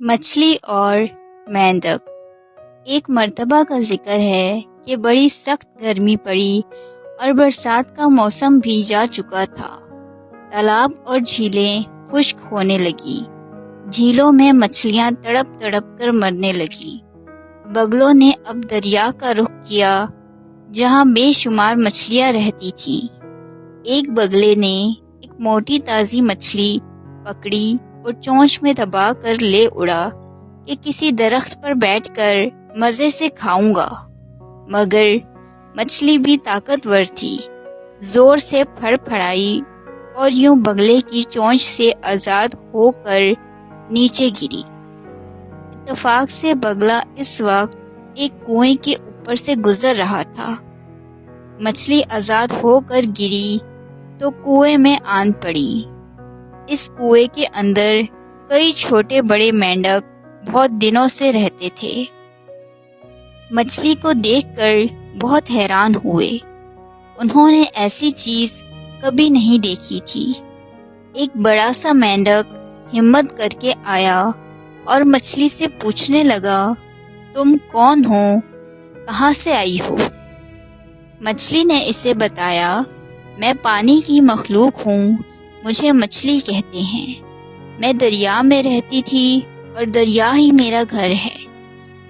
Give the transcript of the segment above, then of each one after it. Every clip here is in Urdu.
مچھلی اور مینڈک۔ ایک مرتبہ کا ذکر ہے کہ بڑی سخت گرمی پڑی اور برسات کا موسم بھی جا چکا تھا۔ تالاب اور جھیلیں خشک ہونے لگی۔ جھیلوں میں مچھلیاں تڑپ تڑپ کر مرنے لگی۔ بگلوں نے اب دریا کا رخ کیا جہاں بے شمار مچھلیاں رہتی تھیں۔ ایک بگلے نے ایک موٹی تازی مچھلی پکڑی اور چونچ میں دبا کر لے اڑا کہ کسی درخت پر بیٹھ کر مزے سے کھاؤں گا، مگر مچھلی بھی طاقتور تھی، زور سے پھڑ پھڑائی اور یوں بگلے کی چونچ سے آزاد ہو کر نیچے گری۔ اتفاق سے بگلا اس وقت ایک کنویں کے اوپر سے گزر رہا تھا۔ مچھلی آزاد ہو کر گری تو کنویں میں آن پڑی۔ اس کنویں کے اندر کئی چھوٹے بڑے مینڈک بہت دنوں سے رہتے تھے۔ مچھلی کو دیکھ کر بہت حیران ہوئے۔ انہوں نے ایسی چیز کبھی نہیں دیکھی تھی۔ ایک بڑا سا مینڈک ہمت کر کے آیا اور مچھلی سے پوچھنے لگا، تم کون ہو؟ کہاں سے آئی ہو؟ مچھلی نے اسے بتایا، میں پانی کی مخلوق ہوں، مجھے مچھلی کہتے ہیں۔ میں دریا میں رہتی تھی اور دریا ہی میرا گھر ہے۔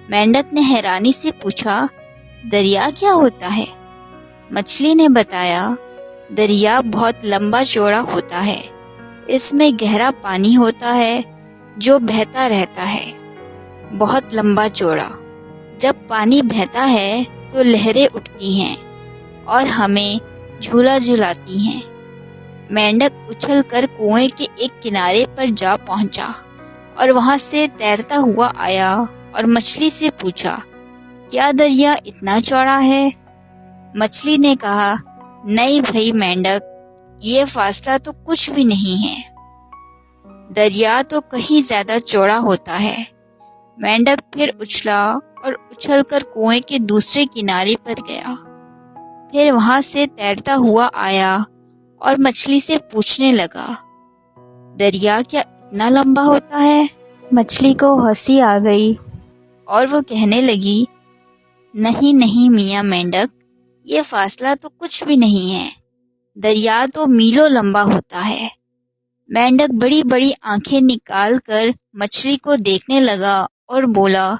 مینڈک نے حیرانی سے پوچھا، دریا کیا ہوتا ہے؟ مچھلی نے بتایا، دریا بہت لمبا چوڑا ہوتا ہے، اس میں گہرا پانی ہوتا ہے جو بہتا رہتا ہے، بہت لمبا چوڑا۔ جب پانی بہتا ہے تو لہریں اٹھتی ہیں اور ہمیں جھولا جھلاتی ہیں۔ مینڈک اچھل کر کنویں کے ایک کنارے پر جا پہنچا اور وہاں سے تیرتا ہوا آیا اور مچھلی سے پوچھا، کیا دریا اتنا چوڑا ہے؟ مچھلی نے کہا، نہیں بھائی مینڈک، یہ فاصلہ تو کچھ بھی نہیں ہے، دریا تو کہیں زیادہ چوڑا ہوتا ہے۔ مینڈک پھر اچھلا اور اچھل کر کنویں کے دوسرے کنارے پر گیا۔ پھر وہاں سے تیرتا ہوا آیا اور مچھلی سے پوچھنے لگا، دریا کیا اتنا لمبا ہوتا ہے؟ مچھلی کو ہنسی آ گئی اور وہ کہنے لگی، نہیں نہیں میاں مینڈک، یہ فاصلہ تو کچھ بھی نہیں ہے، دریا تو میلوں لمبا ہوتا ہے۔ مینڈک بڑی بڑی آنکھیں نکال کر مچھلی کو دیکھنے لگا اور بولا،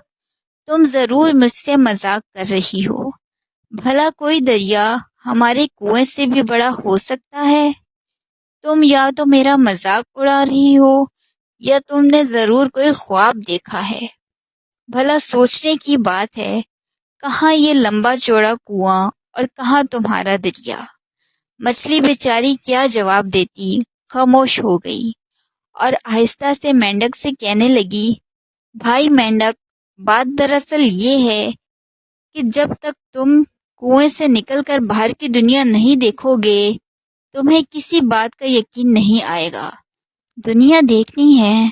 تم ضرور مجھ سے مذاق کر رہی ہو، بھلا کوئی دریا ہمارے کنویں سے بھی بڑا ہو سکتا ہے؟ تم یا تو میرا مذاق اڑا رہی ہو یا تم نے ضرور کوئی خواب دیکھا ہے۔ بھلا سوچنے کی بات ہے، کہاں یہ لمبا چوڑا کنواں اور کہاں تمہارا دریا؟ مچھلی بیچاری کیا جواب دیتی، خاموش ہو گئی اور آہستہ سے مینڈک سے کہنے لگی، بھائی مینڈک، بات دراصل یہ ہے کہ جب تک تم کنویں سے نکل کر باہر کی دنیا نہیں دیکھو گے تمہیں کسی بات کا یقین نہیں آئے گا۔ دنیا دیکھنی ہے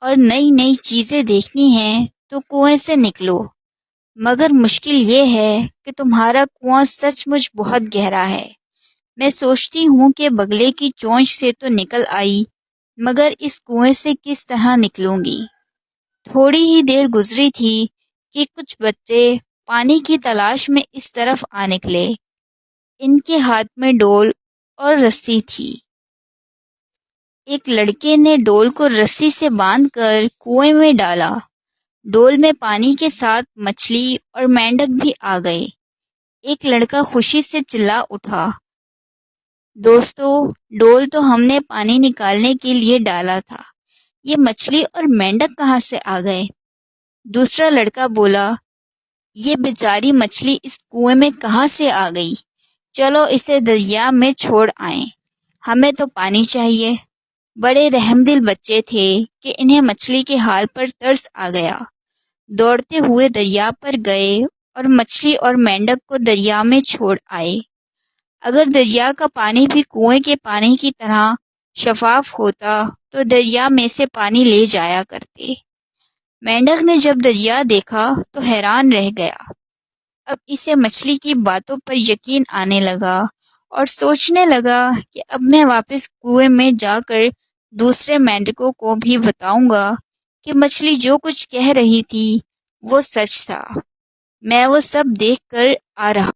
اور نئی نئی چیزیں دیکھنی ہیں تو کنویں سے نکلو، مگر مشکل یہ ہے کہ تمہارا کنواں سچ مچ بہت گہرا ہے۔ میں سوچتی ہوں کہ بگلے کی چونچ سے تو نکل آئی، مگر اس کنویں سے کس طرح نکلوں گی؟ تھوڑی ہی دیر گزری تھی کہ کچھ بچے پانی کی تلاش میں اس طرف آ نکلے۔ ان کے ہاتھ میں ڈول اور رسی تھی۔ ایک لڑکے نے ڈول کو رسی سے باندھ کر کنویں میں ڈالا۔ ڈول میں پانی کے ساتھ مچھلی اور مینڈک بھی آ گئے۔ ایک لڑکا خوشی سے چلا اٹھا، دوستو، ڈول تو ہم نے پانی نکالنے کے لیے ڈالا تھا، یہ مچھلی اور مینڈک کہاں سے آ گئے؟ دوسرا لڑکا بولا، یہ بیچاری مچھلی اس کنویں میں کہاں سے آ گئی؟ چلو اسے دریا میں چھوڑ آئیں، ہمیں تو پانی چاہیے۔ بڑے رحم دل بچے تھے کہ انہیں مچھلی کے حال پر ترس آ گیا۔ دوڑتے ہوئے دریا پر گئے اور مچھلی اور مینڈک کو دریا میں چھوڑ آئے۔ اگر دریا کا پانی بھی کنویں کے پانی کی طرح شفاف ہوتا تو دریا میں سے پانی لے جایا کرتے۔ مینڈک نے جب دریا دیکھا تو حیران رہ گیا۔ اب اسے مچھلی کی باتوں پر یقین آنے لگا اور سوچنے لگا کہ اب میں واپس کنویں میں جا کر دوسرے مینڈکوں کو بھی بتاؤں گا کہ مچھلی جو کچھ کہہ رہی تھی وہ سچ تھا۔ میں وہ سب دیکھ کر آ رہا